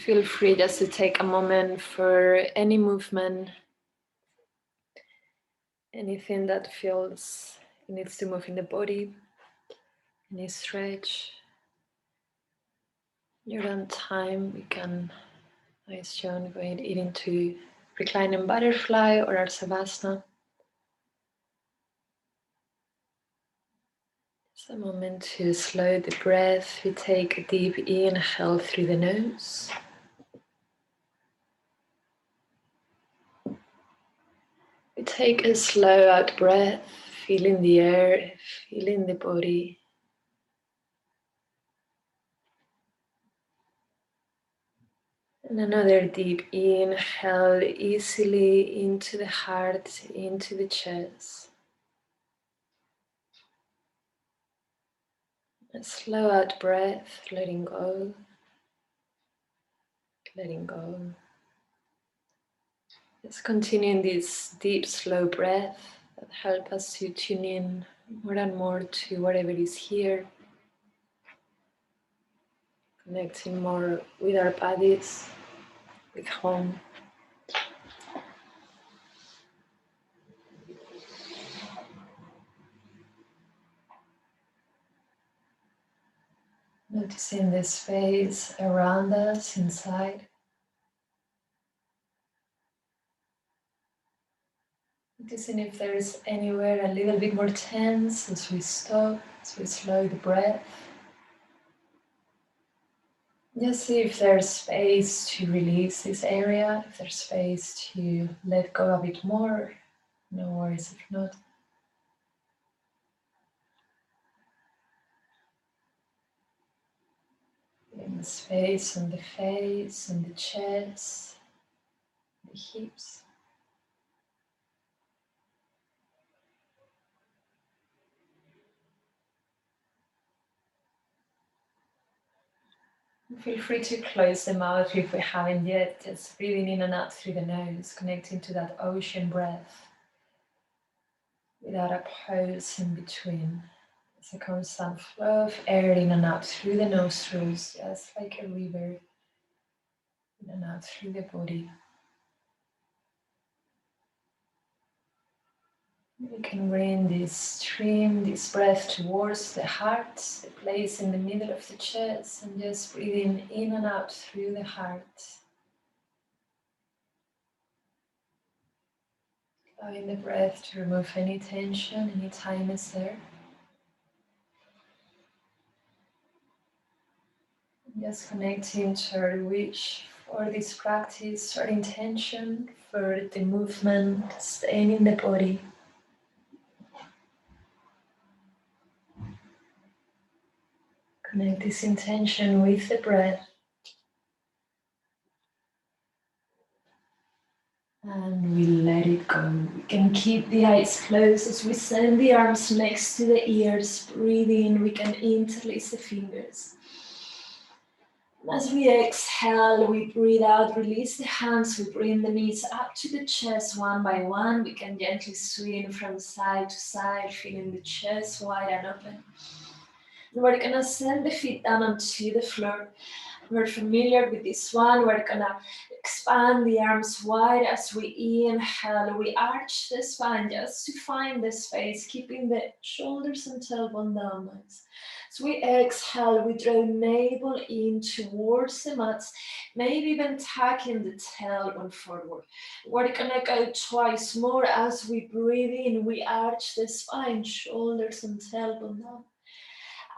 Feel free just to take a moment for any movement, anything that feels it needs to move in the body, any stretch. Your own time, we can, as shown, go into reclining butterfly or our savasana. It's a moment to slow the breath. We take a deep inhale through the nose. We take a slow out breath, feeling the air, feeling the body. And another deep inhale easily into the heart, into the chest. A slow out breath, letting go, letting go. Let's continue in this deep, slow breath that help us to tune in more and more to whatever is here. Connecting more with our bodies, with home. Noticing the space around us, inside. Noticing if there is anywhere a little bit more tense as we stop, as we slow the breath. Just see if there's space to release this area, if there's space to let go a bit more. No worries if not. In the space on the face, on the chest, the hips. Feel free to close the mouth if we haven't yet. Just breathing in and out through the nose, connecting to that ocean breath without a pause in between. It's a constant flow of air in and out through the nostrils, just like a river in and out through the body. We can bring this stream, this breath towards the heart, the place in the middle of the chest, and just breathing in and out through the heart. Allowing the breath to remove any tension, any tightness there. Just connecting to our wish for this practice, our intention for the movement, staying in the body. Connect this intention with the breath. And we let it go. We can keep the eyes closed as we send the arms next to the ears. Breathe in, we can interlace the fingers. As we exhale, we breathe out, release the hands, we bring the knees up to the chest one by one. We can gently swing from side to side, feeling the chest wide and open. And we're gonna send the feet down onto the floor. We're familiar with this one. We're gonna expand the arms wide as we inhale. We arch the spine just to find the space, keeping the shoulders and tailbone downwards. As we exhale, we draw navel in towards the mats, maybe even tucking the tailbone forward. We're gonna go twice more as we breathe in. We arch the spine, shoulders and tailbone down.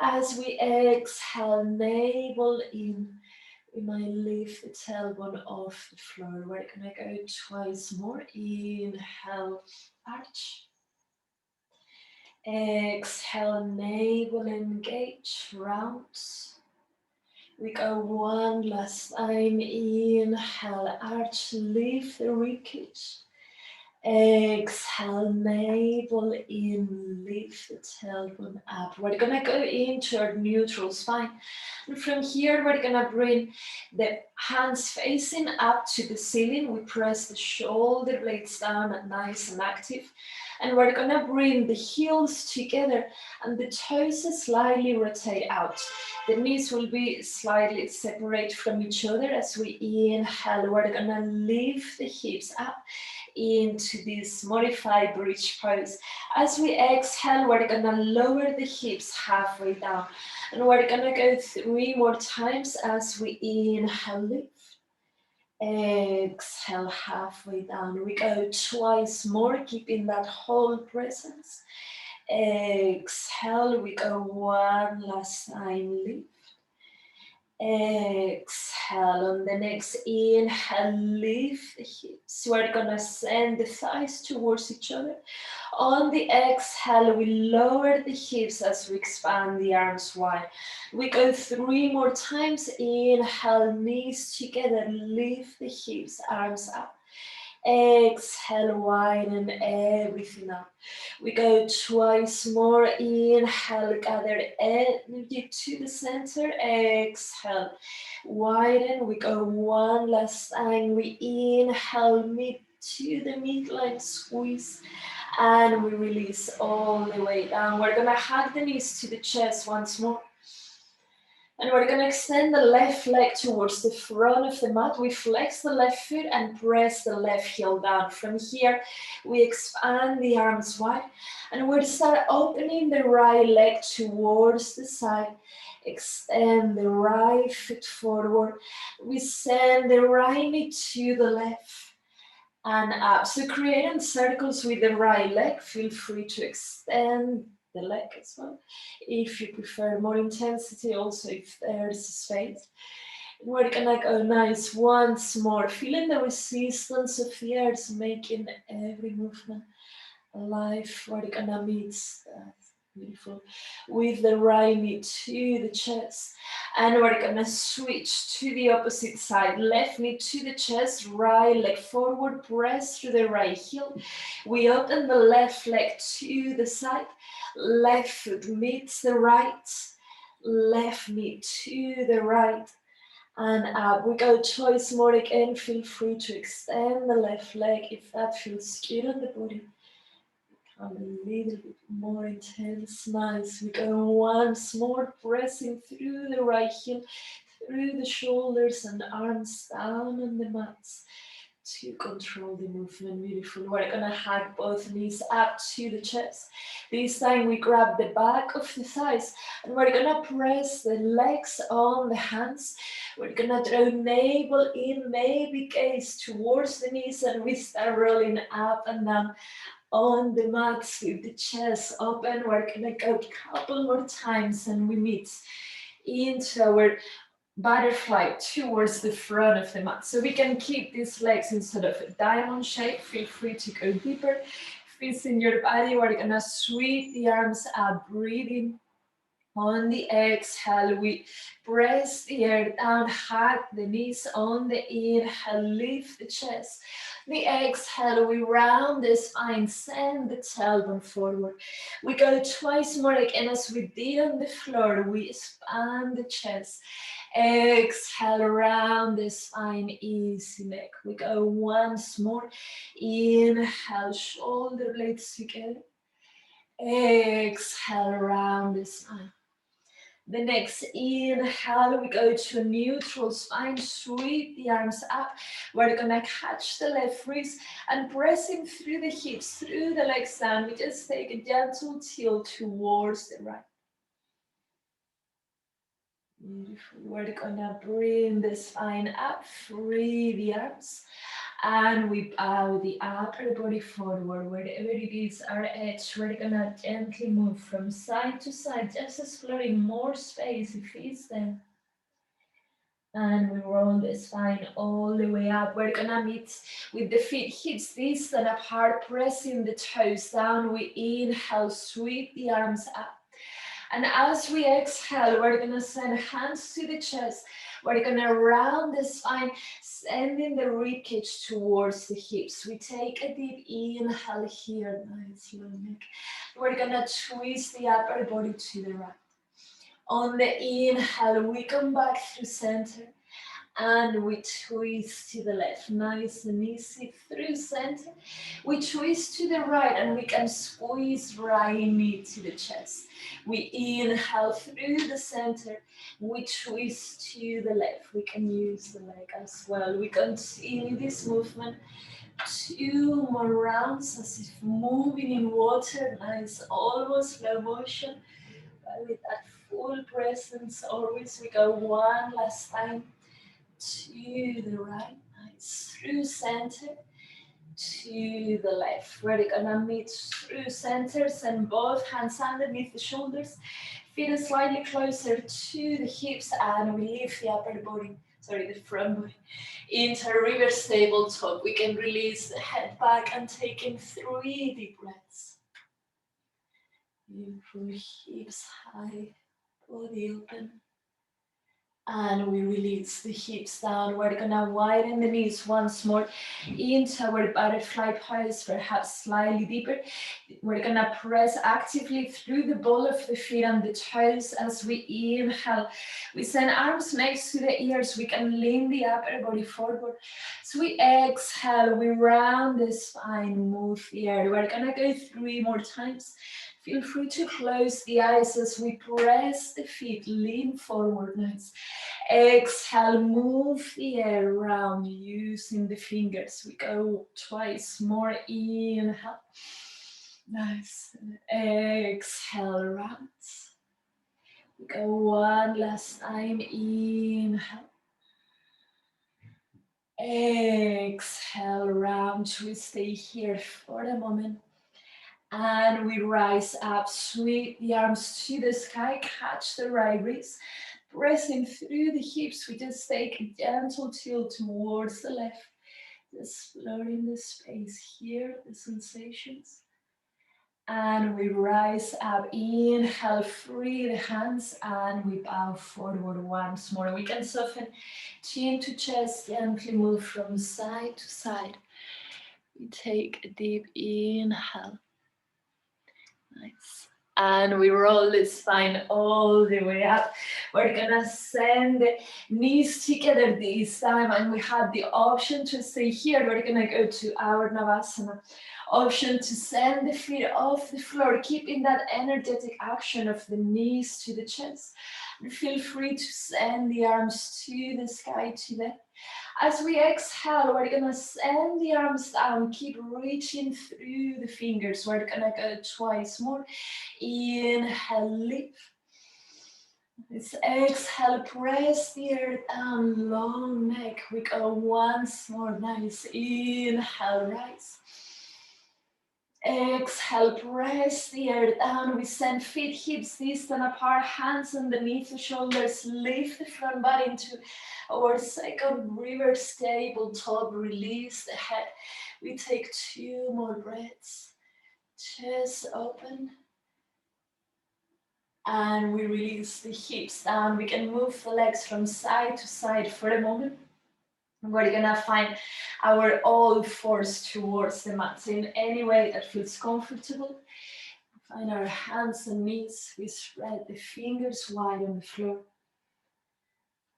As we exhale, navel in, we might lift the tailbone off the floor. We're gonna go twice more. Inhale, arch. Exhale, navel engage, round. We go one last time. Inhale, arch, lift the ribcage. Exhale, navel in, lift the tailbone up. We're gonna go into our neutral spine. And from here, we're gonna bring the hands facing up to the ceiling. We press the shoulder blades down and nice and active. And we're gonna bring the heels together and the toes slightly rotate out. The knees will be slightly separate from each other as we inhale. We're gonna lift the hips up into this modified bridge pose. As we exhale, we're gonna lower the hips halfway down. And we're gonna go 3 more times as we inhale, lift. Exhale, halfway down. We go twice more, keeping that whole presence. Exhale, we go one last time, lift. Exhale, on the next inhale, lift the hips. We're gonna send the thighs towards each other. On the exhale, we lower the hips as we expand the arms wide. We go 3 more times. Inhale, knees together, lift the hips, arms up. Exhale, widen everything up. We go twice more. Inhale, gather energy to the center. Exhale, widen. We go one last time. We inhale, mid to the midline, squeeze. And we release all the way down. We're gonna hug the knees to the chest once more. And we're gonna extend the left leg towards the front of the mat. We flex the left foot and press the left heel down. From here, we expand the arms wide. And we'll start opening the right leg towards the side. Extend the right foot forward. We send the right knee to the left and up. So creating circles with the right leg. Feel free to extend the leg as well. If you prefer more intensity, also if there's space. We're gonna go nice once more. Feeling the resistance of the earth, making every movement alive. We're gonna meet that. Beautiful. With the right knee to the chest. And we're gonna switch to the opposite side. Left knee to the chest, right leg forward, press through the right heel. We open the left leg to the side. Left foot meets the right. Left knee to the right. And up. We go twice more again. Feel free to extend the left leg if that feels good on the body. A little bit more intense, nice. We go once more, pressing through the right heel, through the shoulders and arms down on the mats to control the movement. Beautiful. We're gonna hug both knees up to the chest. This time we grab the back of the thighs and we're gonna press the legs on the hands. We're gonna draw navel in, maybe gaze towards the knees, and we start rolling up and down on the mats with the chest open. We're gonna go a couple more times and we meet into our butterfly towards the front of the mat. So we can keep these legs in sort of a diamond shape. Feel free to go deeper. Feet in your body. We're gonna sweep the arms up, breathing. On the exhale, we press the air down, hug the knees. On the inhale, lift the chest. The exhale, we round the spine, send the tailbone forward. We go twice more again as we did on the floor. We expand the chest. Exhale, round the spine, easy neck. We go once more. Inhale, shoulder blades together. Exhale, round the spine. The next inhale, we go to a neutral spine, sweep the arms up. We're gonna catch the left wrist and pressing through the hips, through the legs down. We just take a gentle tilt towards the right. Beautiful. We're gonna bring the spine up, free the arms. And we bow the upper body forward, wherever it is our edge. We're gonna gently move from side to side, just exploring more space if it's there. And we roll the spine all the way up. We're gonna meet with the feet hips distant apart, pressing the toes down. We inhale, sweep the arms up. And as we exhale, we're gonna send hands to the chest. We're gonna round the spine, sending the ribcage towards the hips. We take a deep inhale here, nice low neck. We're gonna twist the upper body to the right. On the inhale, we come back through center and we twist to the left, nice and easy through center. We twist to the right and we can squeeze right knee to the chest. We inhale through the center, we twist to the left. We can use the leg as well. We continue this movement. 2 more rounds as if moving in water, nice, almost slow motion. But with that full presence, always we go one last time to the right, nice, through center, to the left. We're gonna meet through centers and both hands underneath the shoulders, feet slightly closer to the hips, and we lift the upper body, the front body, into a reverse tabletop. We can release the head back and take in 3 deep breaths. Beautiful, hips high, body open. And we release the hips down. We're gonna widen the knees once more into our butterfly pose, perhaps slightly deeper. We're gonna press actively through the ball of the feet and the toes as we inhale. We send arms next to the ears. We can lean the upper body forward. So we exhale, we round the spine, move the air. We're gonna go 3 more times. Feel free to close the eyes as we press the feet, lean forward, nice. Exhale, move the air around using the fingers. We go twice more, inhale. Nice. Exhale, round. We go one last time, inhale. Exhale, round. We stay here for a moment. And we rise up, sweep the arms to the sky, catch the right wrist, pressing through the hips. We just take a gentle tilt towards the left, exploring the space here, the sensations. And we rise up, inhale, free the hands, and we bow forward once more. We can soften chin to chest, gently move from side to side. We take a deep inhale. Nice. And we roll the spine all the way up. We're gonna send the knees together this time, and we have the option to stay here. We're gonna go to our Navasana. Option to send the feet off the floor, keeping that energetic action of the knees to the chest. And feel free to send the arms to the sky today. As we exhale, we're gonna send the arms down, keep reaching through the fingers. We're gonna go twice more. Inhale, lift. Let's exhale, press the earth down, long neck. We go once more, nice. Inhale, rise. Exhale, press the earth down. We send feet, hips distant apart, hands underneath the shoulders. Lift the front body into our second reverse tabletop. Release the head. We take 2 more breaths. Chest open. And we release the hips down. We can move the legs from side to side for a moment. We're gonna find our all fours towards the mat. So in any way that feels comfortable, find our hands and knees. We spread the fingers wide on the floor.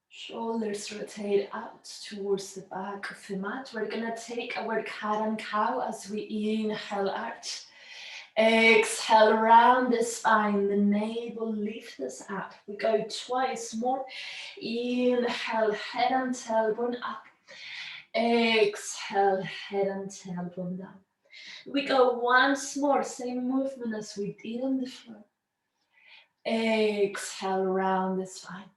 Shoulders rotate out towards the back of the mat. We're gonna take our cat and cow as we inhale, arch. Exhale, round the spine, the navel lift us up. We go twice more. Inhale, head and tailbone up. Exhale, head and tailbone down. We go once more, same movement as we did on the floor. Exhale, round the spine.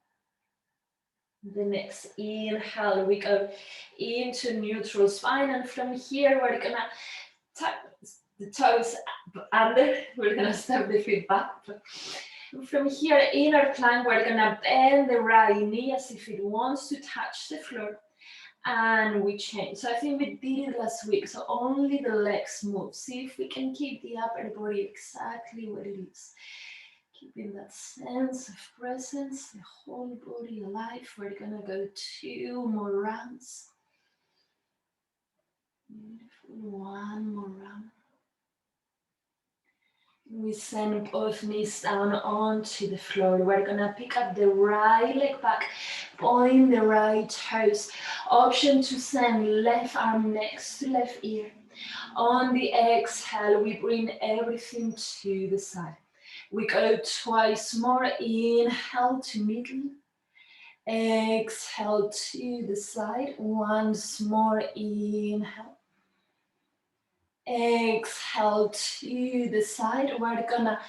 The next inhale, we go into neutral spine, and from here we're gonna tuck the toes under. We're gonna step the feet back. From here, inner plank, we're gonna bend the right knee as if it wants to touch the floor. And we change. So I think we did it last week, so only the legs move. See if we can keep the upper body exactly where it is. Keeping that sense of presence, the whole body alive. We're gonna go 2 more rounds. Beautiful, 1 more round. We send both knees down onto the floor. We're gonna pick up the right leg back, point the right toes. Option to send left arm next to left ear. On the exhale, we bring everything to the side. We go twice more. Inhale to middle. Exhale to the side. Once more. Inhale. Exhale to the side. We're gonna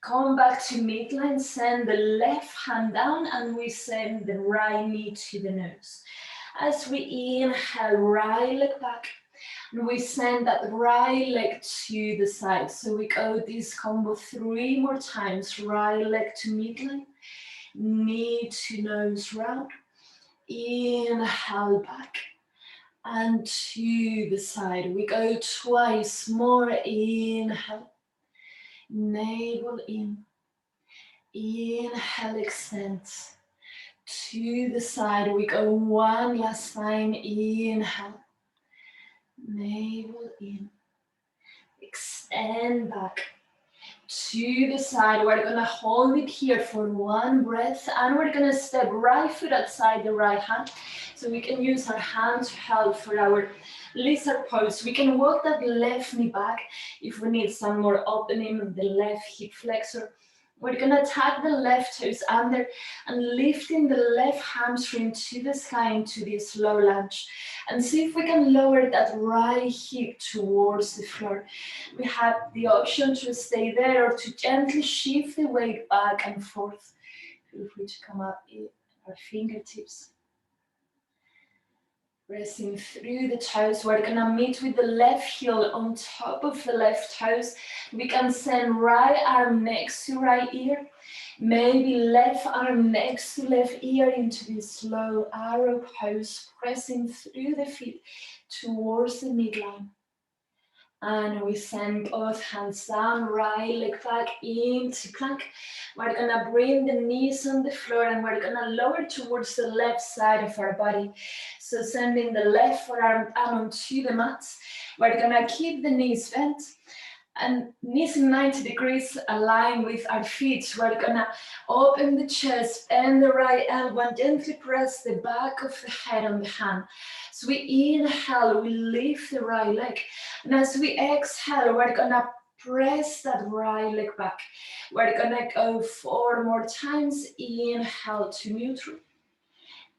come back to midline. Send the left hand down and we send the right knee to the nose. As we inhale, right leg back. And we send that right leg to the side. So we go this combo 3 more times. Right leg to midline, knee to nose round. Inhale back and to the side. We go twice more. Inhale, navel in. Inhale, extend. To the side. We go one last time. Inhale, navel in. Extend back to the side. We're gonna hold it here for 1 breath and we're gonna step right foot outside the right hand. So we can use our hand to help for our lizard pose. We can walk that left knee back if we need some more opening of the left hip flexor. We're gonna tap the left toes under and lifting the left hamstring to the sky into this low lunge. And see if we can lower that right hip towards the floor. We have the option to stay there or to gently shift the weight back and forth. Feel free to come up in our fingertips. Pressing through the toes, we're gonna meet with the left heel on top of the left toes. We can send right arm next to right ear. Maybe left arm next to left ear into this low arrow pose, pressing through the feet towards the midline. And we send both hands down, right leg back into plank. We're gonna bring the knees on the floor and we're gonna lower towards the left side of our body. So sending the left forearm down onto the mat. We're gonna keep the knees bent and knees in 90 degrees align with our feet. We're gonna open the chest and the right elbow and gently press the back of the head on the hand. So we inhale, we lift the right leg. And as we exhale, we're gonna press that right leg back. We're gonna go 4 more times. Inhale to neutral.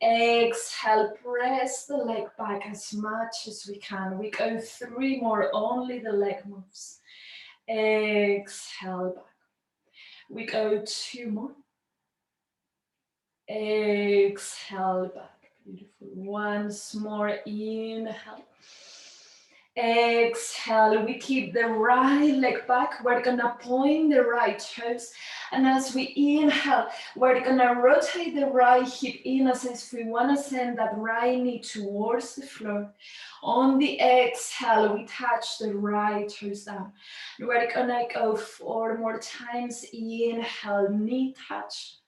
Exhale, press the leg back as much as we can. We go 3 more, only the leg moves. Exhale back. We go 2 more. Exhale back. Beautiful. Once more. Inhale. Exhale. We keep the right leg back. We're gonna point the right toes. And as we inhale, we're gonna rotate the right hip in as if we wanna send that right knee towards the floor. On the exhale, we touch the right toes down. We're gonna go 4 more times. Inhale, knee touch.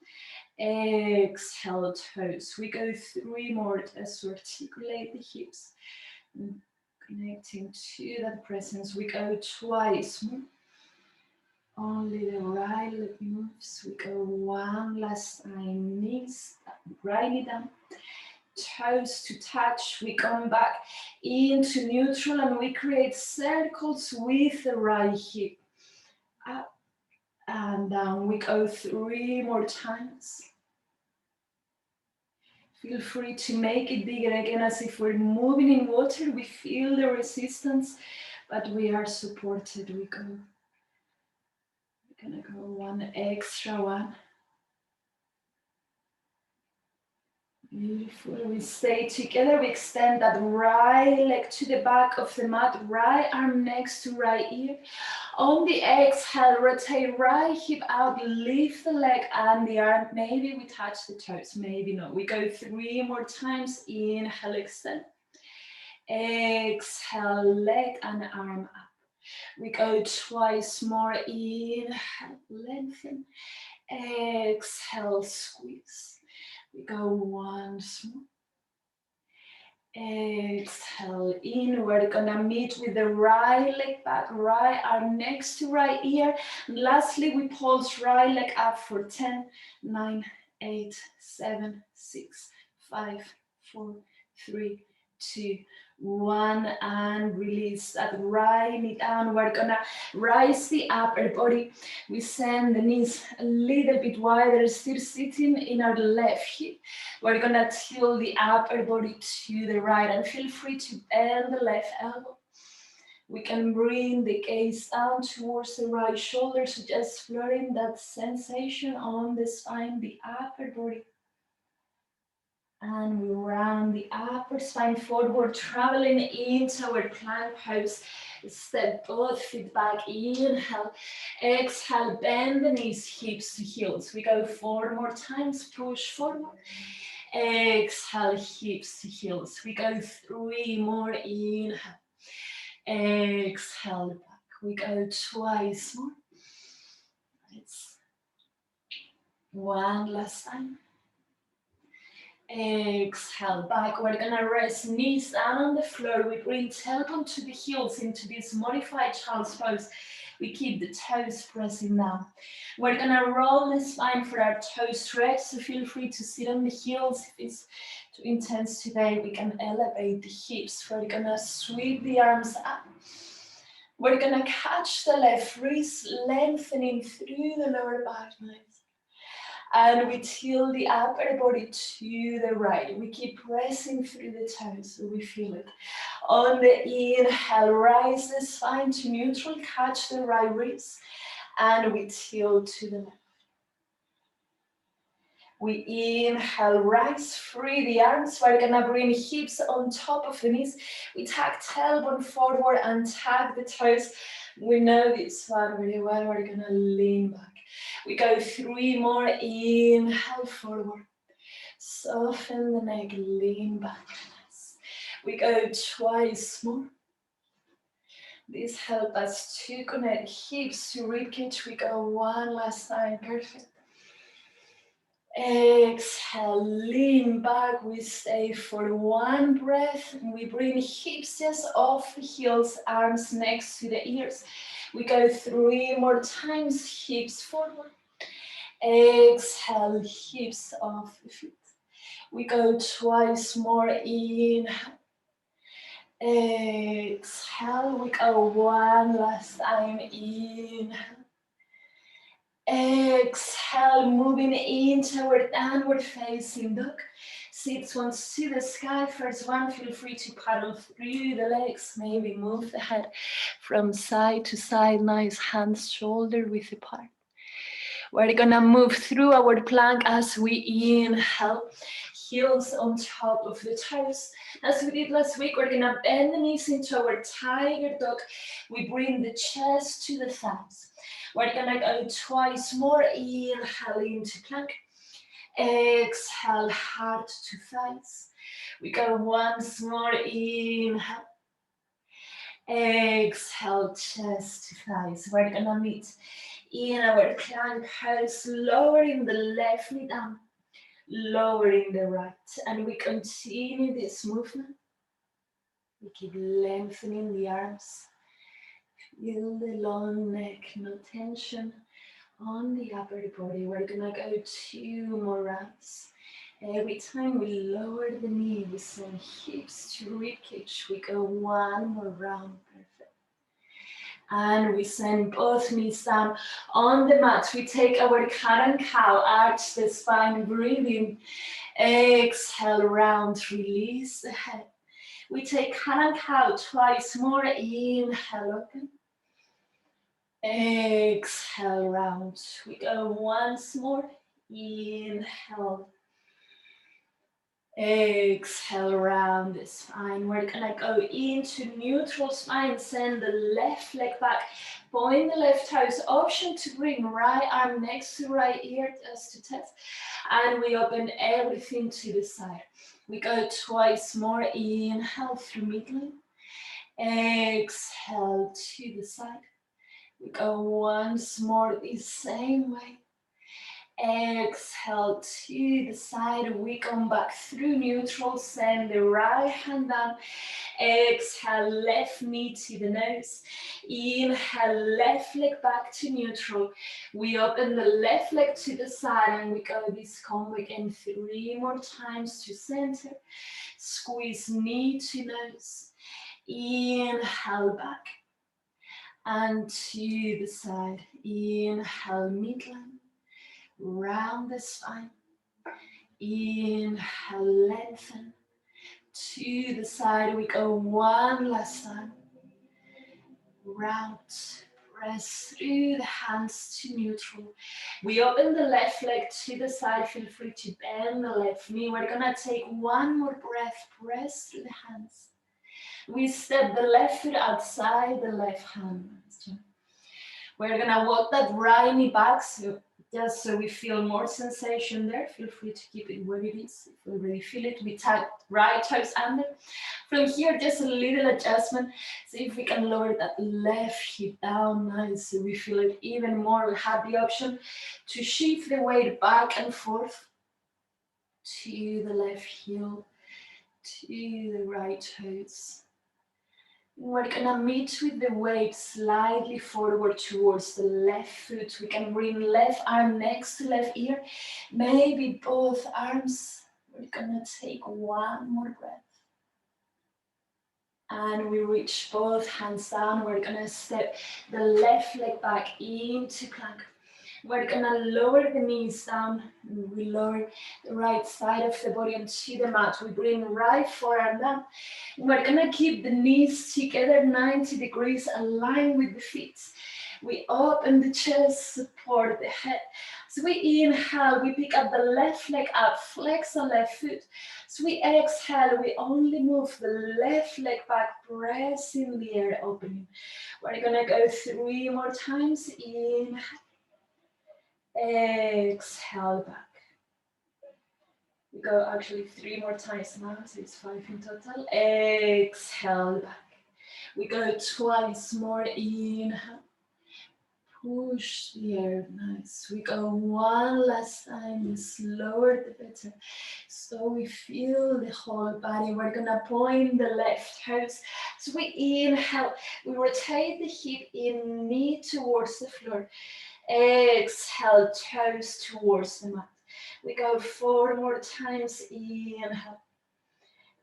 Exhale, toes. We go 3 more as we articulate the hips. Connecting to that presence. We go twice more. Only the right leg moves. We go 1 last time. Knees, right knee down. Toes to touch. We come back into neutral and we create circles with the right hip. Up and down. We go 3 more times. Feel free to make it bigger again as if we're moving in water. We feel the resistance, but we are supported. We're gonna go 1 extra one. Beautiful. We stay together. We extend that right leg to the back of the mat, right arm next to right ear. On the exhale, rotate right hip out, lift the leg and the arm. Maybe we touch the toes, maybe not. We go 3 more times. Inhale, extend. Exhale, leg and arm up. We go twice more. Inhale, lengthen. Exhale, squeeze. We go once more. Exhale in. We're gonna meet with the right leg back, right arm next to right ear. And lastly, we pulse right leg up for 10, 9, 8, 7, 6, 5, 4, 3, 2, 1, and release that right knee down. We're gonna rise the upper body. We send the knees a little bit wider, still sitting in our left hip. We're gonna tilt the upper body to the right and feel free to bend the left elbow. We can bring the gaze down towards the right shoulder, so just exploring that sensation on the spine, the upper body. And we round the upper spine forward, traveling into our plank pose. Step both feet back, inhale, exhale, bend the knees, hips to heels. We go 4 more times, push forward. Exhale, hips to heels. We go 3 more, inhale. Exhale, back. We go twice more. It's 1 last time. Exhale, back. We're gonna rest knees down on the floor. We bring tailbone to the heels into this modified child's pose. We keep the toes pressing down. We're gonna roll the spine for our toes stretch, so feel free to sit on the heels. If it's too intense today, we can elevate the hips. We're gonna sweep the arms up. We're gonna catch the left wrist, lengthening through the lower back. Nice. And we tilt the upper body to the right. We keep pressing through the toes so we feel it. On the inhale, rise the spine to neutral, catch the right wrist, and we tilt to the left. We inhale, rise, free the arms. We're gonna bring hips on top of the knees. We tag tailbone forward and tag the toes. We know this one really well. We're gonna lean back. We go 3 more, inhale forward. Soften the neck, lean back. We go twice more. This helps us to connect hips to ribcage. We go 1 last time, perfect. Exhale, lean back. We stay for 1 breath. We bring hips just off the heels, arms next to the ears. We go 3 more times, hips forward. Exhale, hips off the feet. We go twice more, inhale. Exhale, we go 1 last time, inhale. Exhale, moving into our downward facing dog. Sit once to the sky. First one, feel free to paddle through the legs. Maybe move the head from side to side. Nice hands shoulder width apart. We're gonna move through our plank as we inhale. Heels on top of the toes. As we did last week, we're gonna bend the knees into our tiger dog. We bring the chest to the thighs. We're gonna go twice more, inhale into plank. Exhale, heart to thighs. We go once more, inhale. Exhale, chest to thighs. We're gonna meet in our plank pose, lowering the left knee down, lowering the right. And we continue this movement. We keep lengthening the arms. Feel the long neck, no tension on the upper body. We're gonna go 2 more rounds. Every time we lower the knee, we send hips to ribcage. We go 1 more round, perfect. And we send both knees down on the mat. We take our cat and cow, arch the spine, breathing. Exhale, round, release the head. We take cat and cow twice more, inhale, open. Exhale, round. We go once more, inhale. Exhale, round the spine. We're gonna go into neutral spine. Send the left leg back. Point the left toes. Option to bring right arm next to right ear just to test. And we open everything to the side. We go twice more. Inhale through midline. Exhale to the side. We go once more the same way. Exhale to the side. We come back through neutral. Send the right hand down. Exhale, left knee to the nose. Inhale, left leg back to neutral. We open the left leg to the side and we go this combo again 3 more times to center. Squeeze knee to nose. Inhale back and to the side. Inhale, midline. Round the spine. Inhale, lengthen. To the side we go one last time. Round. Press through the hands to neutral. We open the left leg to the side. Feel free to bend the left knee. We're gonna take one more breath. Press through the hands. We step the left foot outside the left hand. We're gonna walk that right knee back, so just so we feel more sensation there. Feel free to keep it where it is. If you already feel it, we tap right toes under. From here, just a little adjustment. See if we can lower that left hip down nice, so we feel it even more. We have the option to shift the weight back and forth to the left heel, to the right toes. We're gonna meet with the weight slightly forward towards the left foot. We can bring left arm next to left ear, maybe both arms. We're gonna take one more breath. And we reach both hands down. We're gonna step the left leg back into plank. We're gonna lower the knees down. We lower the right side of the body onto the mat. We bring right forearm down. We're gonna keep the knees together 90 degrees, aligned with the feet. We open the chest, support the head. So we inhale, we pick up the left leg up, flex the left foot. So we exhale, we only move the left leg back, press in the air, opening. We're gonna go 3 more times. Inhale, exhale back. We go actually 3 more times now, so it's 5 in total. Exhale back. We go twice more. Inhale. Push the air, nice. We go one last time, the slower the better. So we feel the whole body. We're gonna point the left toes. So we inhale, we rotate the hip in, knee towards the floor. Exhale, toes towards the mat. We go 4 more times. Inhale.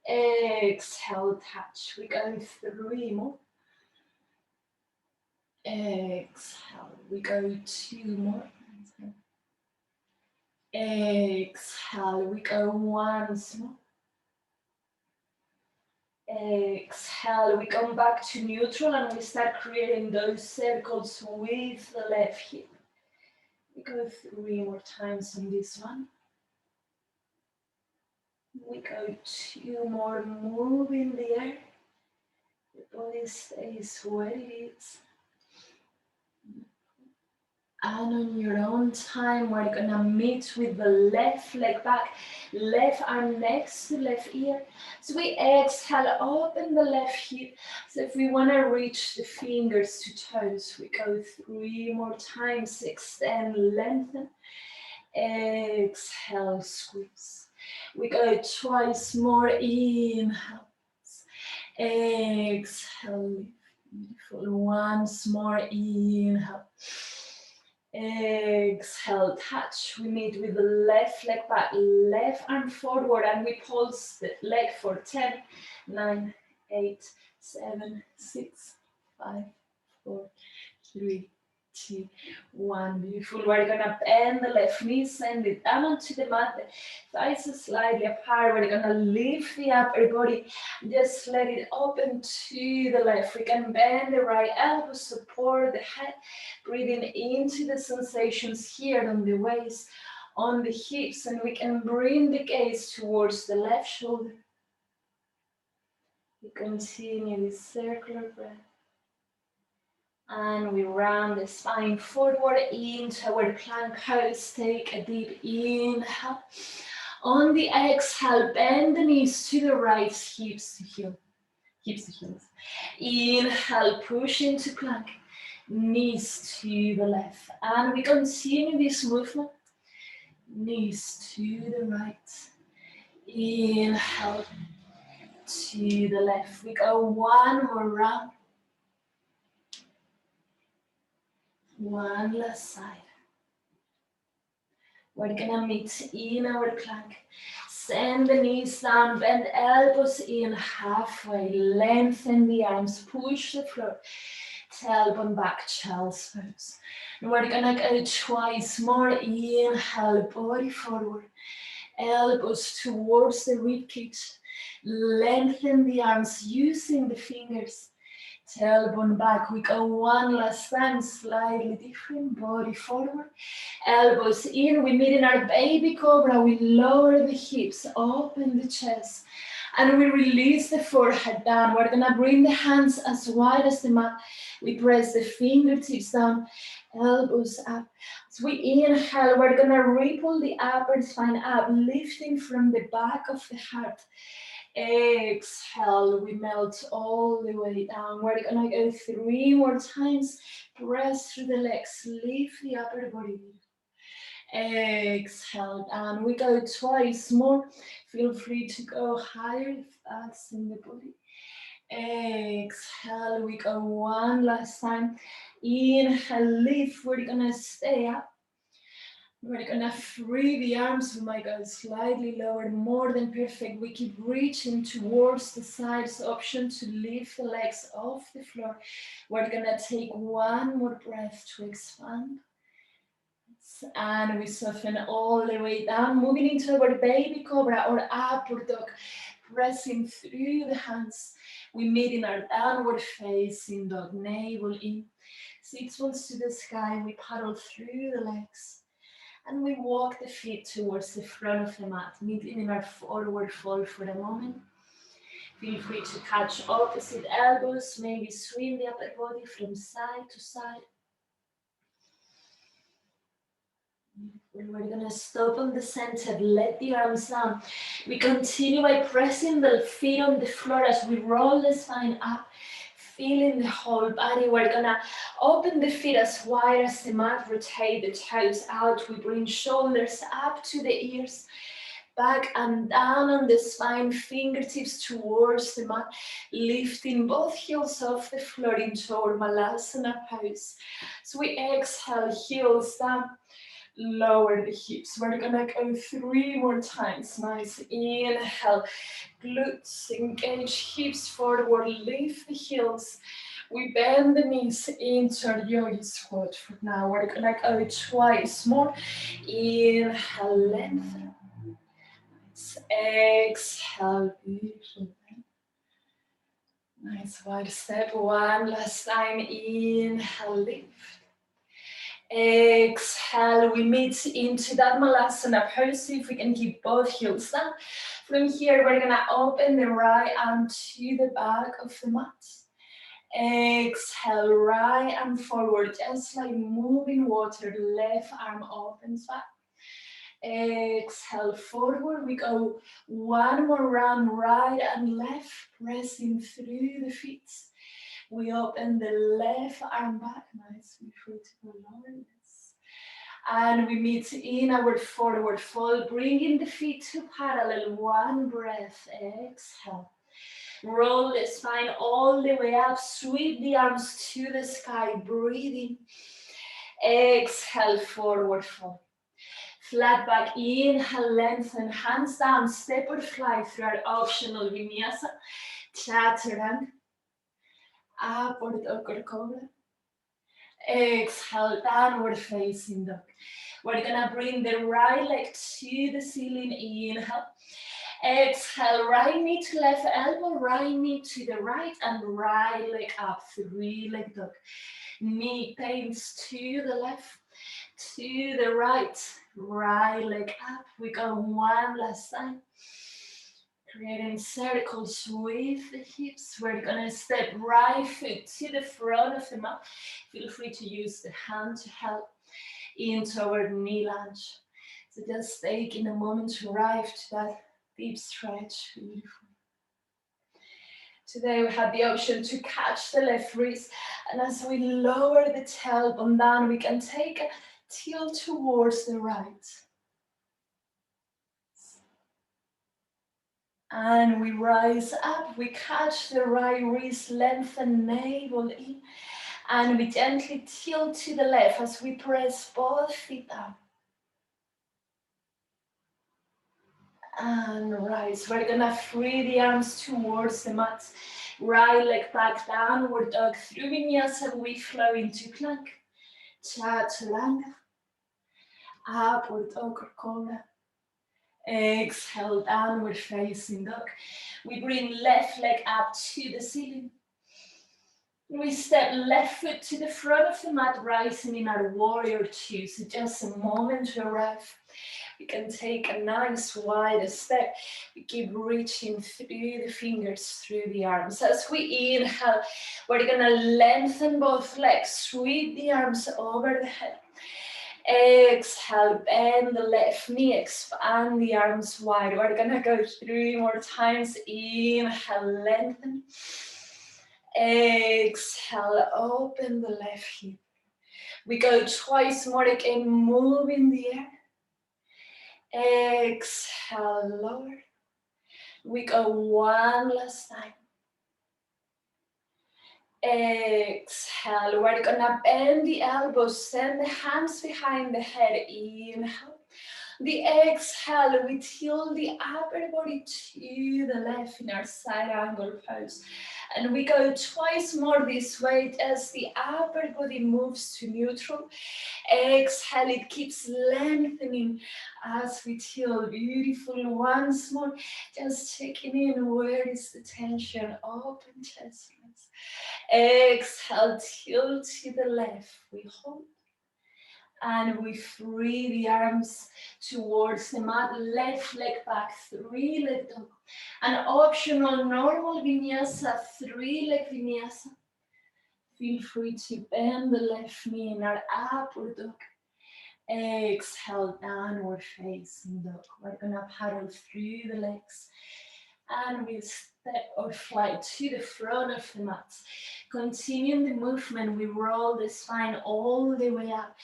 Exhale, touch. We go 3 more. Exhale. We go 2 more. Exhale. We go once more. Exhale. We come back to neutral and we start creating those circles with the left hip. We go 3 more times on this one. We go 2 more, move in the air. The body stays where it is. And on your own time, we're gonna meet with the left leg back, left arm next to left ear. So we exhale, open the left hip. So if we wanna reach the fingers to toes, we go 3 more times, extend, lengthen. Exhale, squeeze. We go twice more, inhale. Exhale, beautiful. Once more, inhale. Exhale, touch. We meet with the left leg back, left arm forward, and we pulse the leg for 10, 9, 8, 7, 6, 5, 4, 3, 2, 1. Beautiful. We're gonna bend the left knee, send it down onto the mat. The thighs are slightly apart. We're gonna lift the upper body. Just let it open to the left. We can bend the right elbow, support the head, breathing into the sensations here on the waist, on the hips, and we can bring the gaze towards the left shoulder. We continue this circular breath. And we round the spine forward into our plank pose. Take a deep inhale. On the exhale, bend the knees to the right, hips to heel. Hips to heels. Inhale, push into plank. Knees to the left. And we continue this movement Knees to the right. Inhale to the left. We go one more round. One last side. We're gonna meet in our plank. Send the knees down, bend elbows in halfway. Lengthen the arms, push the floor. Tailbone back, child's pose. And we're gonna go twice more. Inhale, body forward. Elbows towards the ribcage. Lengthen the arms using the fingers. Tailbone back. We go one last time, slightly different. Body forward. Elbows in. We meet in our baby cobra. We lower the hips, open the chest. And we release the forehead down. We're gonna bring the hands as wide as the mat. We press the fingertips down, elbows up. As we inhale, we're gonna ripple the upper spine up, lifting from the back of the heart. Exhale, we melt all the way down. We're gonna go 3 more times. Press through the legs, lift the upper body. Exhale, down. We go twice more. Feel free to go higher if that's in the body. Exhale, we go one last time. Inhale, lift. We're gonna stay up. We're gonna free the arms. We might go slightly lower, more than perfect. We keep reaching towards the sides. Option to lift the legs off the floor. We're gonna take one more breath to expand. And we soften all the way down, moving into our baby cobra or upward dog, pressing through the hands. We meet in our downward facing dog, navel in, sits bones to the sky. We paddle through the legs and we walk the feet towards the front of the mat, meeting in our forward fold for a moment. Feel free to catch opposite elbows, maybe swing the upper body from side to side. We're gonna stop on the center, let the arms down. We continue by pressing the feet on the floor as we roll the spine up, feeling the whole body. We're gonna open the feet as wide as the mat, rotate the toes out. We bring shoulders up to the ears, back and down on the spine, fingertips towards the mat, lifting both heels off the floor into our Malasana pose. So we exhale, heels down. Lower the hips. We're gonna go 3 more times. Nice. Inhale. Glutes engage, hips forward. Lift the heels. We bend the knees into our yogi squat. For now, we're gonna go twice more. Inhale, lengthen. Exhale, beautiful. Nice wide step. One last time. Inhale, lift. Exhale, we meet into that Malasana pose. If we can keep both heels down. From here, we're gonna open the right arm to the back of the mat. Exhale, right arm forward, just like moving water. Left arm opens back. Exhale, forward. We go one more round, right and left, pressing through the feet. We open the left arm back, nice, before to go lower, yes. And we meet in our forward fold, bringing the feet to parallel, one breath, exhale. Roll the spine all the way up, sweep the arms to the sky, breathing. Exhale, forward fold. Flat back, inhale, lengthen, hands down, step or fly through our optional Vinyasa, Chaturanga. Upward dog or cobra. Exhale, downward facing dog. We're gonna bring the right leg to the ceiling. Inhale. Exhale, right knee to left elbow, right knee to the right, and right leg up. 3-leg dog. Knee paints to the left, to the right, right leg up. We go one last time. Creating circles with the hips. We're gonna step right foot to the front of the mat. Feel free to use the hand to help into our knee lunge. So just taking a moment to arrive to that deep stretch. Beautiful. Today we had the option to catch the left wrist, and as we lower the tailbone down, we can take a tilt towards the right. And we rise up, we catch the right wrist, lengthen navel in, and we gently tilt to the left as we press both feet down. And rise. We're gonna free the arms towards the mat. Right leg back, downward dog through Vinyasa. We flow into plank. Chaturanga. Upward dog or cobra. Exhale, downward facing dog. We bring left leg up to the ceiling. We step left foot to the front of the mat, rising in our warrior two. So just a moment to arrive. We can take a nice wide step. We keep reaching through the fingers, through the arms. As we inhale, we're gonna lengthen both legs, sweep the arms over the head. Exhale, bend the left knee, expand the arms wide. We're gonna go 3 more times. Inhale, lengthen. Exhale, open the left hip. We go twice more again, move in the air. Exhale, lower. We go one last time. Exhale, we're gonna bend the elbows, send the hands behind the head. Inhale. The exhale, we tilt the upper body to the left in our side angle pose. And we go twice more this way as the upper body moves to neutral. Exhale, it keeps lengthening as we tilt. Beautiful. Once more, just checking in, where is the tension? Open chest. Exhale, tilt to the left. We hold. And we free the arms towards the mat, left leg back, 3-leg dog. An optional normal vinyasa, 3-leg vinyasa. Feel free to bend the left knee in our upward dog. Exhale, downward facing dog. We're gonna paddle through the legs. And we step or fly to the front of the mat. Continuing the movement, we roll the spine all the way up.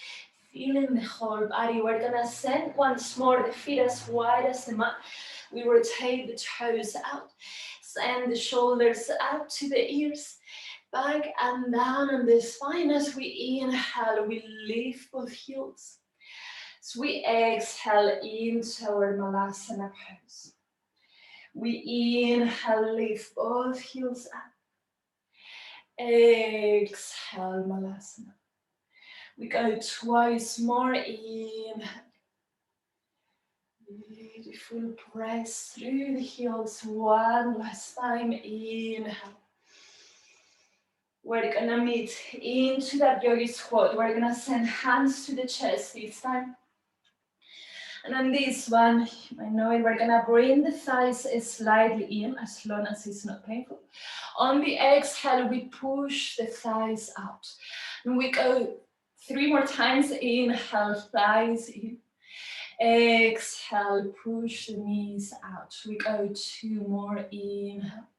Feeling the whole body. We're gonna send once more the feet as wide as the mat. We rotate the toes out. Send the shoulders up to the ears. Back and down on the spine. As we inhale, we lift both heels. So we exhale into our Malasana pose. We inhale, lift both heels up. Exhale, Malasana. We go twice more. Inhale. Beautiful. Press through the heels. One last time. Inhale. We're gonna meet into that yogi squat. We're gonna send hands to the chest this time. And on this one, I know it, we're gonna bring the thighs slightly in, as long as it's not painful. On the exhale, we push the thighs out. And we go 3 more times. Inhale, thighs in. Exhale, push the knees out. We go 2 more. Inhale.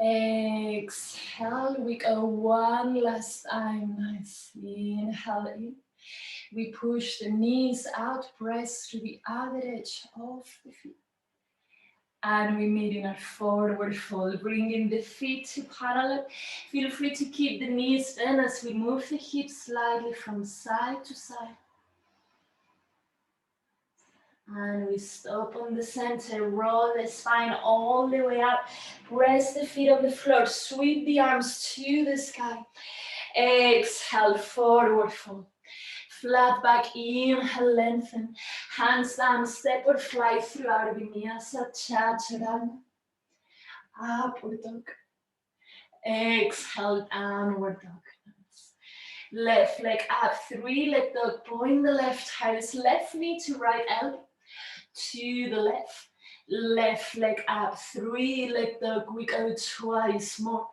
Exhale, we go one last time. Nice. Inhale in. We push the knees out, press to the other edge of the feet. And we meet in our forward fold, bringing the feet to parallel. Feel free to keep the knees bent as we move the hips slightly from side to side. And we stop on the center, roll the spine all the way up. Press the feet on the floor, sweep the arms to the sky. Exhale, forward fold. Flat back, inhale, lengthen. Hands down, step or fly through our Vinyasa, Chaturanga. Upward dog. Exhale, downward dog. Left leg up, 3-leg dog. Point the left toes, left knee to right elbow. To the left. Left leg up, 3-leg dog. We go twice more.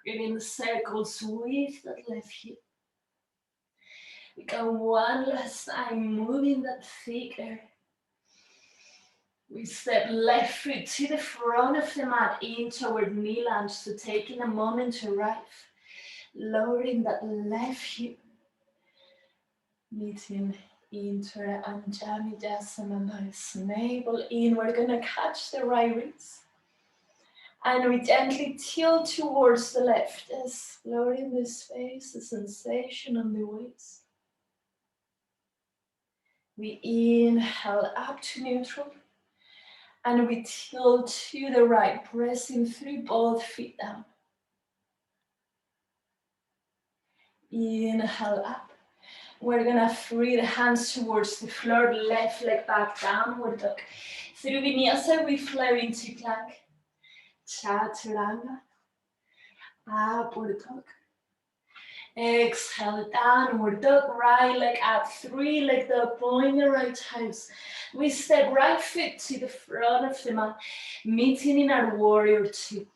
Creating circles with that left hip. We go one last time, moving that thick air. We step left foot to the front of the mat into our knee lunge. So taking a moment to arrive, lowering that left hip, meeting into our Anjamidasana, nice navel in. We're gonna catch the right wrist. And we gently tilt towards the left, exploring the space, the sensation on the waist. We inhale up to neutral. And we tilt to the right, pressing through both feet down. Inhale up. We're gonna free the hands towards the floor, left leg back, downward dog. Through Vinyasa, we flow into plank. Chaturanga, upward dog. Exhale, downward dog, right leg up, three leg dog, point the right toes. We step right foot to the front of the mat, meeting in our warrior two.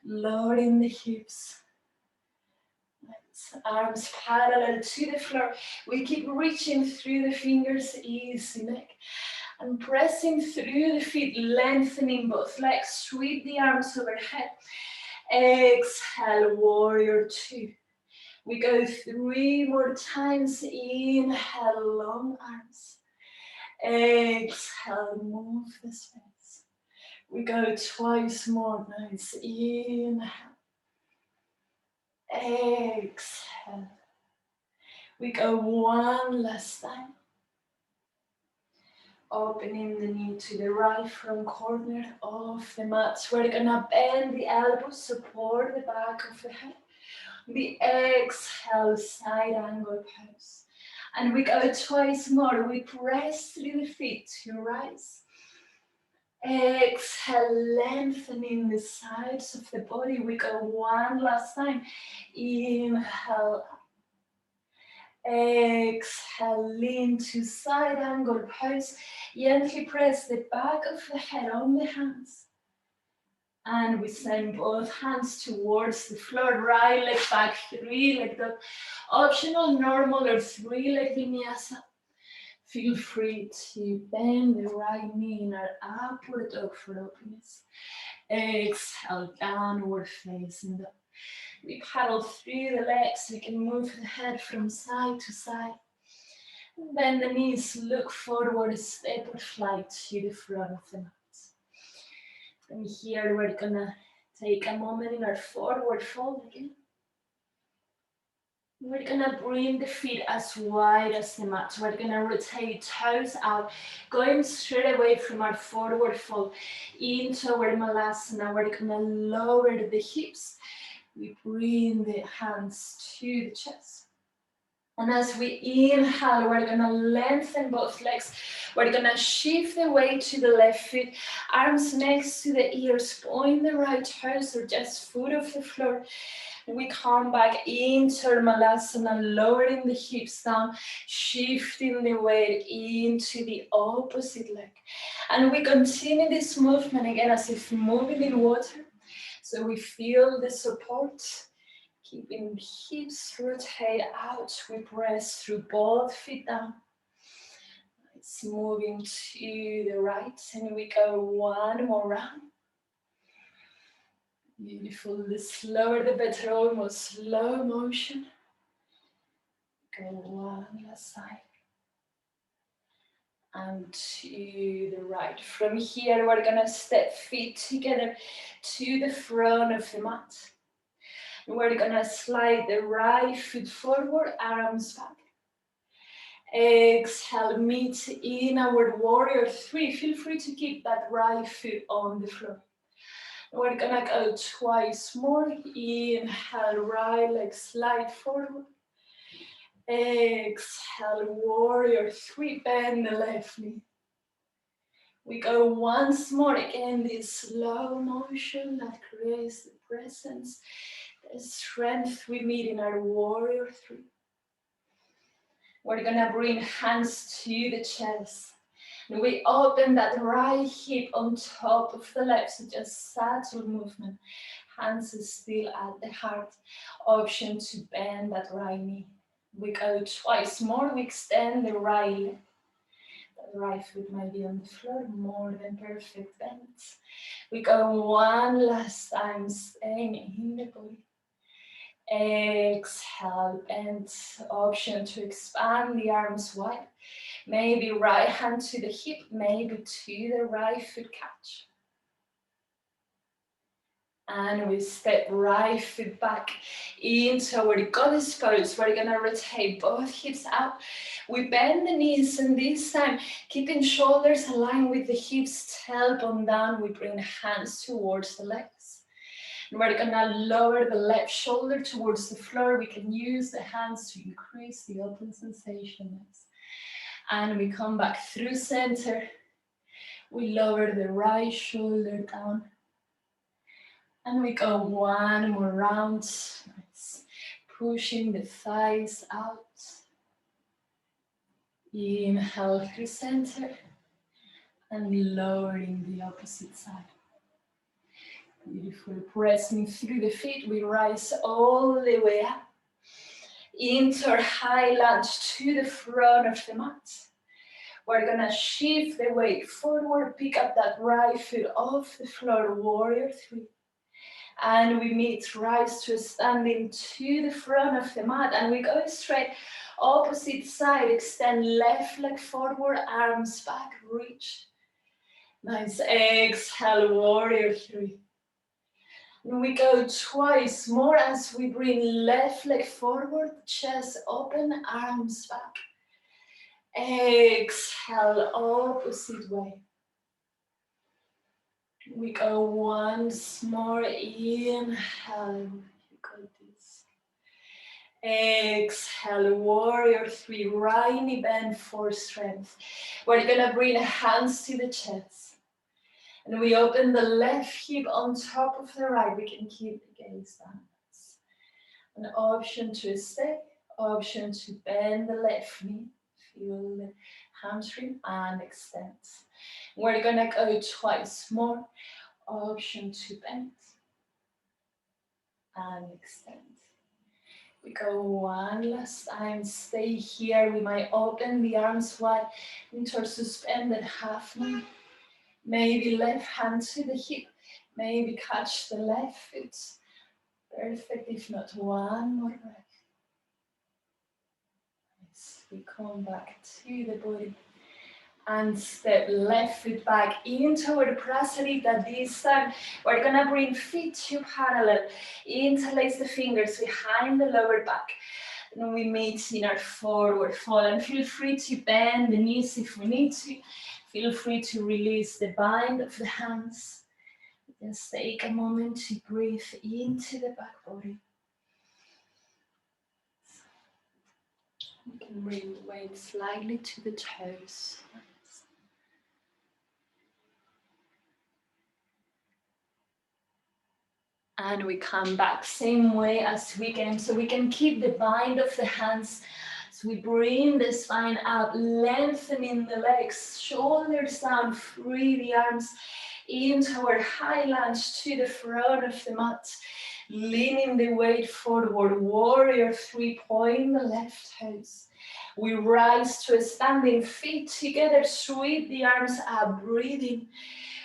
Lowering the hips. Nice. Arms parallel to the floor. We keep reaching through the fingers, easy neck. And pressing through the feet, lengthening both legs. Sweep the arms overhead. Exhale, warrior two. We go 3 more times. Inhale, long arms. Exhale, move the space. We go twice more. Nice. Inhale. Exhale. We go one last time. Opening the knee to the right front corner of the mat. We're gonna bend the elbows, support the back of the head. We exhale, side angle pose. And we go twice more. We press through the feet to rise. Exhale, lengthening the sides of the body. We go one last time. Inhale. Exhale, lean to side angle pose. Gently press the back of the head on the hands. And we send both hands towards the floor. Right leg back, three leg dog. Optional, normal, or three leg vinyasa. Feel free to bend the right knee in our upward dog for openness. Exhale, downward facing dog. We paddle through the legs. We can move the head from side to side. Bend the knees, look forward, step or fly to the front of the mat. From here, we're gonna take a moment in our forward fold again. We're gonna bring the feet as wide as the mat. We're gonna rotate toes out, going straight away from our forward fold into our malasana. We're gonna lower the hips. We bring the hands to the chest. And as we inhale, we're gonna lengthen both legs. We're gonna shift the weight to the left foot, arms next to the ears, point the right toes or just foot off the floor. And we come back into Malasana, lowering the hips down, shifting the weight into the opposite leg. And we continue this movement again as if moving in water. So we feel the support. Keeping the hips rotate out, we press through both feet down. It's moving to the right, and we go one more round. Beautiful, the slower the better, almost slow motion. Go one last side. And to the right. From here, we're gonna step feet together to the front of the mat. We're gonna slide the right foot forward, arms back. Exhale, meet in our warrior three. Feel free to keep that right foot on the floor. We're gonna go twice more. Inhale, right leg slide forward. Exhale, warrior three, bend the left knee. We go once more again, this slow motion that creates the presence, the strength we meet in our warrior three. We're gonna bring hands to the chest. And we open that right hip on top of the left, so just subtle movement. Hands is still at the heart. Option to bend that right knee. We go twice more, we extend the right leg. The right foot might be on the floor, more than perfect bend. We go one last time, staying in the body. Exhale, bend. Option to expand the arms wide. Maybe right hand to the hip, maybe to the right foot catch. And we step right foot back into our goddess pose. We're gonna rotate both hips out. We bend the knees, and this time, keeping shoulders aligned with the hips, tailbone down, we bring hands towards the legs. And we're gonna lower the left shoulder towards the floor. We can use the hands to increase the open sensations. And we come back through center. We lower the right shoulder down. And we go one more round. Nice. Pushing the thighs out. Inhale through center. And lowering the opposite side. Beautiful. Pressing through the feet. We rise all the way up. Into our high lunge to the front of the mat. We're gonna shift the weight forward. Pick up that right foot off the floor. Warrior 3. And we meet, rise to standing to the front of the mat, and we go straight opposite side. Extend left leg forward, arms back, reach. Nice. Exhale, warrior 3. And we go twice more as we bring left leg forward, chest open, arms back. Exhale, opposite way. We go once more. Inhale. You got this. Exhale, warrior 3. Right knee bend for strength. We're gonna bring hands to the chest. And we open the left hip on top of the right. We can keep the gaze down. An option to stay. Option to bend the left knee. Feel the hamstring and extend. We're gonna go twice more. Option to bend and extend. We go one last time. Stay here. We might open the arms wide into our suspended half knee. Maybe left hand to the hip. Maybe catch the left foot. Perfect. If not, one more breath. We come back to the body and step left foot back into our Prasarita. This time we're gonna bring feet to parallel, interlace the fingers behind the lower back, and we meet in our forward fold. And feel free to bend the knees if we need to. Feel free to release the bind of the hands. Just take a moment to breathe into the back body. You can bring the weight slightly to the toes. And we come back same way as we can. So we can keep the bind of the hands. So we bring the spine up, lengthening the legs, shoulders down, free the arms into our high lunge to the front of the mat. Leaning the weight forward, warrior 3, point the left toes. We rise to a standing, feet together, sweep the arms up, breathing.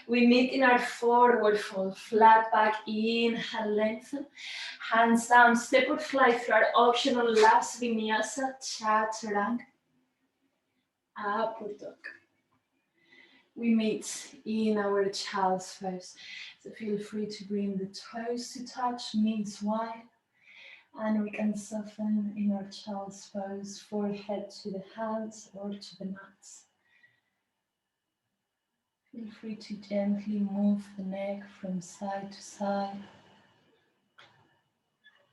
We meet in our forward fold, flat back, inhale, lengthen. Hands down, step or fly through our optional last Vinyasa, Chaturanga. Upward dog. We meet in our child's pose. So feel free to bring the toes to touch, knees wide. And we can soften in our child's pose, forehead to the hands or to the mats. Feel free to gently move the neck from side to side.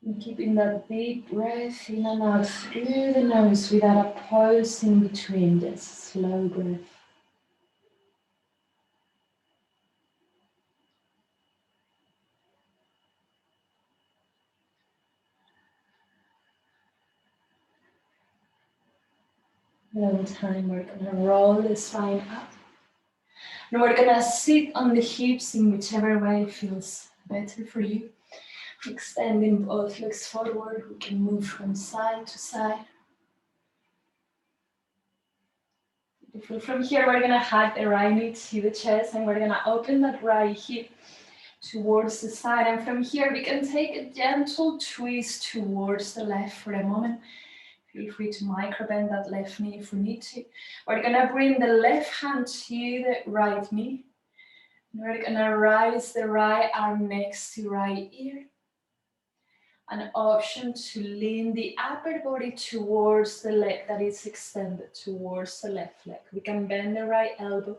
And keeping that deep breath in and out through the nose without a pause in between, just slow breath. Another time we're going to roll the spine up. And we're going to sit on the hips in whichever way feels better for you. Extending both legs forward, we can move from side to side. Beautiful. From here, we're going to hug the right knee to the chest, and we're going to open that right hip. towards the side. And from here, we can take a gentle twist towards the left for a moment. Feel free to micro bend that left knee if we need to. We're gonna bring the left hand to the right knee. We're gonna rise the right arm next to right ear. An option to lean the upper body towards the leg that is extended towards the left leg. We can bend the right elbow.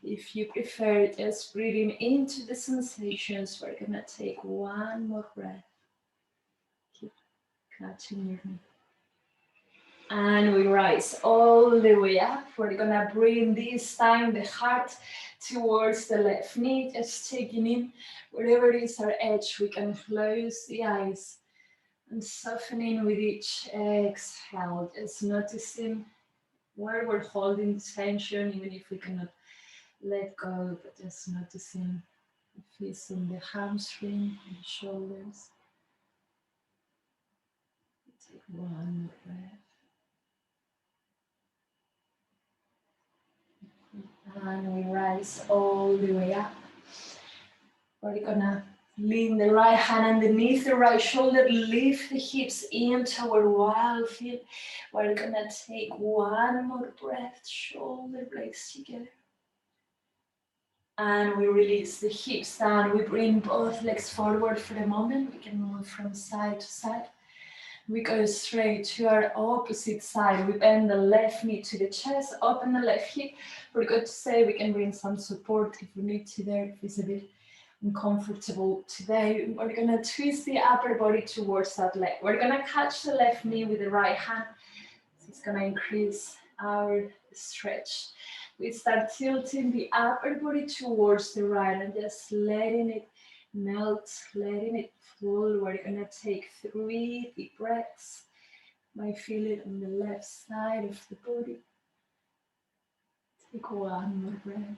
If you prefer, just breathing into the sensations. We're gonna take one more breath. Keep catching your knee. And we rise all the way up. We're gonna bring this time the heart towards the left knee, just taking in wherever is our edge. We can close the eyes and softening with each exhale, just noticing where we're holding the tension, even if we cannot let go, but just noticing if it's in the hamstring and the shoulders. Take one breath. And we rise all the way up. We're gonna lean the right hand underneath the right shoulder, lift the hips into our wild feel. We're gonna take one more breath, shoulder blades together. And we release the hips down. We bring both legs forward for a moment. We can move from side to side. We go straight to our opposite side. We bend the left knee to the chest, open the left hip. We're going to say we can bring some support if we need to there, if it's a bit uncomfortable today. We're gonna twist the upper body towards that leg. We're gonna catch the left knee with the right hand. It's gonna increase our stretch. We start tilting the upper body towards the right and just letting it melt, letting it flow. We're gonna take 3 deep breaths. Might feel it on the left side of the body. Take one more breath.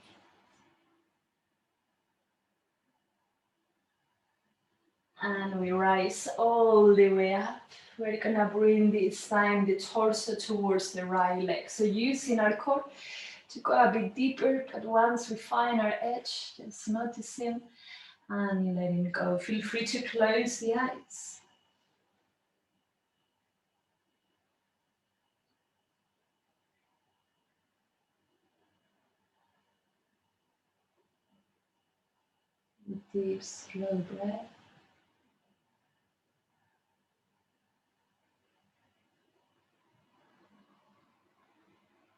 And we rise all the way up. We're gonna bring this time the torso towards the right leg. So using our core to go a bit deeper, but once we find our edge, just noticing and letting go. Feel free to close the eyes. Deep, slow breath.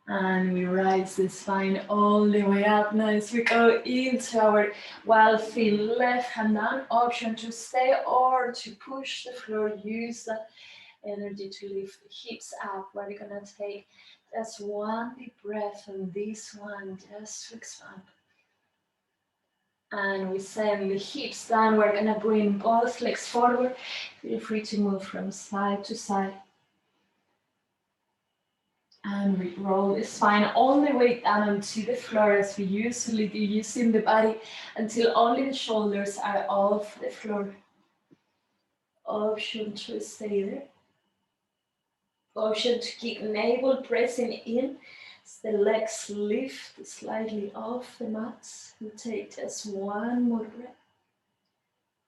And we rise the spine all the way up. Now as we go into our wild feel, left hand down, option to stay or to push the floor. Use the energy to lift the hips up. We're gonna take just one deep breath on this one, just to expand. And we send the hips down. We're gonna bring both legs forward. Feel free to move from side to side. And we roll the spine all the way down onto the floor as we usually do, using the body until only the shoulders are off the floor. Option to stay there. Option to keep navel pressing in as the legs lift slightly off the mats. We take just one more breath.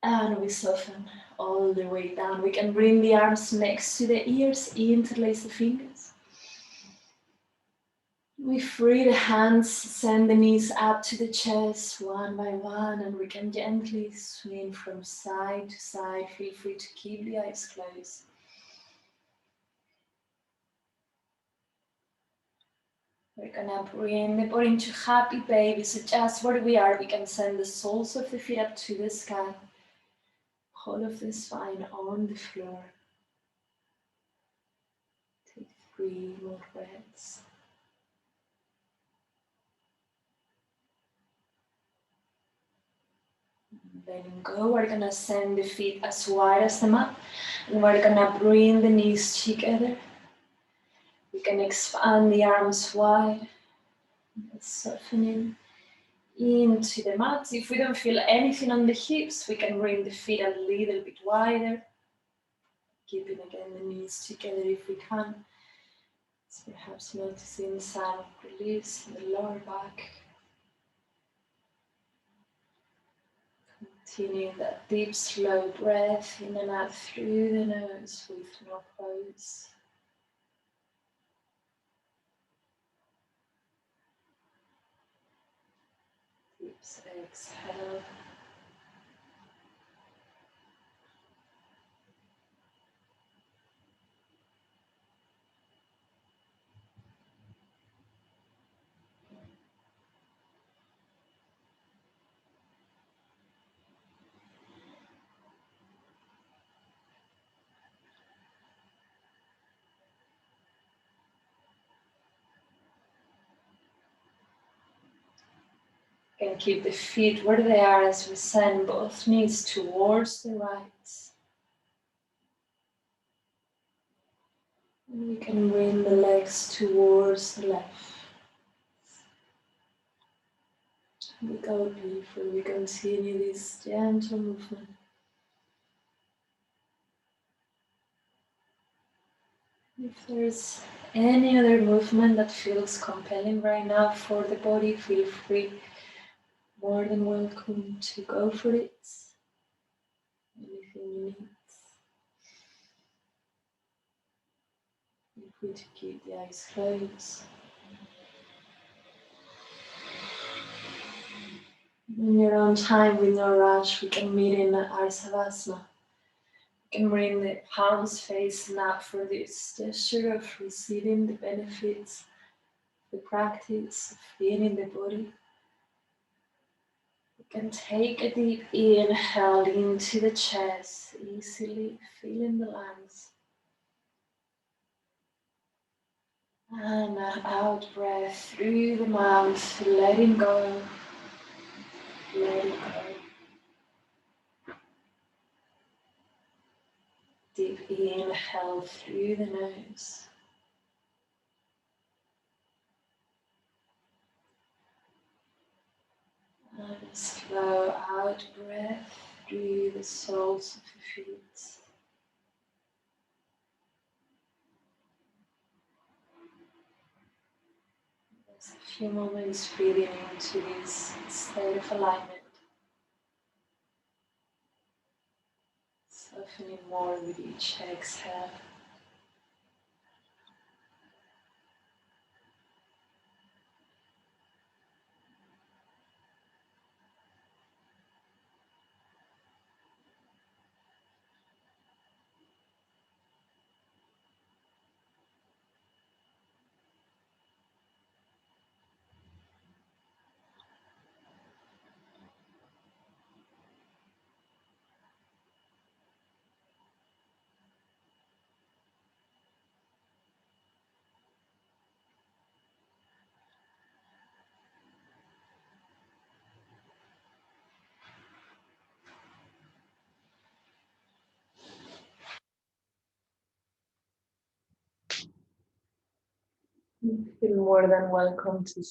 And we soften all the way down. We can bring the arms next to the ears, interlace the fingers. We free the hands, send the knees up to the chest one by one, and we can gently swing from side to side. Feel free to keep the eyes closed. We're gonna bring the body into happy baby. So just where we are, we can send the soles of the feet up to the sky. Whole of the spine on the floor. Take 3 more breaths. Letting go, we're gonna send the feet as wide as the mat, and we're gonna bring the knees together. We can expand the arms wide, softening into the mat. If we don't feel anything on the hips, we can bring the feet a little bit wider, keeping again the knees together if we can. So perhaps noticing some release in the lower back. Continuing that deep, slow breath in and out through the nose with no pause. Deep exhale. And keep the feet where they are as we send both knees towards the right. And we can bring the legs towards the left. We go deeper, we continue this gentle movement. If there's any other movement that feels compelling right now for the body, feel free, more than welcome to go for it. Anything you need. Feel free to keep the eyes closed. In your own time, with no rush, we can meet in our Savasana. We can bring the palms facing up for this gesture of receiving the benefits, the practice of being in the body. You can take a deep inhale into the chest, easily feeling the lungs. And an out breath through the mouth, letting go, letting go. Deep inhale through the nose. And a slow out breath through the soles of your feet. There's a few moments breathing into this state of alignment. Softening more with each exhale. You feel more than welcome to